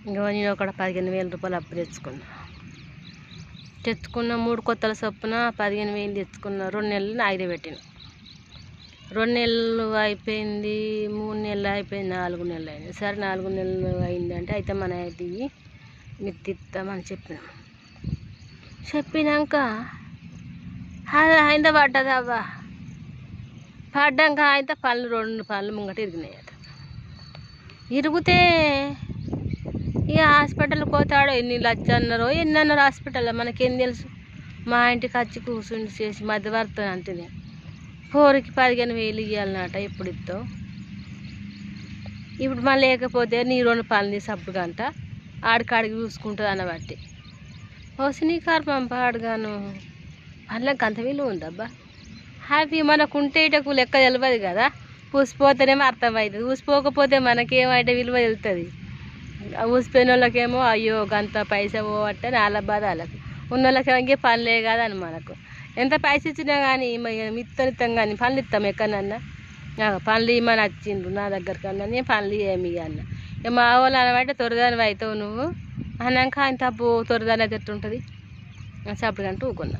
ఇంకో నేను ఒక 15,000 రూపాయలు అప్పు తెచ్చుకున్నా 3 కొత్తల చొప్పున 15,000 తెచ్చుకున్నా. 2 నెలలు నాయిదే పెట్టిన. 2 నెలలు అయిపోయింది, 3 నెలలు అయిపోయింది, 4 నెలలు అయింది. సరే 4 నెలలు అయిందంటే అయితే మన దిగి మీరు తిస్తామని చెప్పినాక అది ఆయన పడ్డది అవ్వ. పడ్డాక అయితే 2 పళ్ళు ముంగట ఇరిగినాయట. ఇరిగితే ఇక హాస్పిటల్కి పోతాడో ఎన్ని లక్షన్నరో ఎన్ని అన్నారు హాస్పిటల్లో మనకేం తెలుసు. మా ఇంటికి వచ్చి కూర్చుని చేసి మధ్యవర్తం అంటేనే 4కి 15,000 ఇవ్వాలన్నట. ఎప్పుడు ఇస్తావు? ఇప్పుడు మళ్ళీ లేకపోతే నీ 2 పనులు తీసి అప్పుడు గంట ఆడికాడికి చూసుకుంటుంది అన్నబట్టి నీ కర్మం పాడుగాను. పనులకు అంత విలువ ఉందబ్బా. అవి మనకు ఉంటే ఇటకు లెక్క తెలియదు కదా. ఊసిపోతేనేమో అర్థమవుతుంది, ఊసిపోకపోతే మనకేమైతే విలువ వెళ్తుంది. ఊసిపోయిన వాళ్ళకేమో అయ్యో గంత పైసా పోవట్టే వాళ్ళ బాధ వాళ్ళకు, ఉన్న వాళ్ళకేమో ఇంకే పనులే కదా అని మనకు. ఎంత పైసా ఇచ్చినా కానీ ఇస్తాం కానీ పనులు ఇస్తాం ఎక్కడన్నా. పనులు ఇవ్వమని వచ్చిండ్రు నా దగ్గరికి అన్నా, నేను పనులు ఏమి అన్నా. ఇక మా వాళ్ళు అనబట్టే తొరదానివి అవుతావు నువ్వు అన్నాక ఆయన తప్పు తొరదాని అయితే ఎట్టుంటుంది. అప్పుడు కంటూ ఊకున్నా.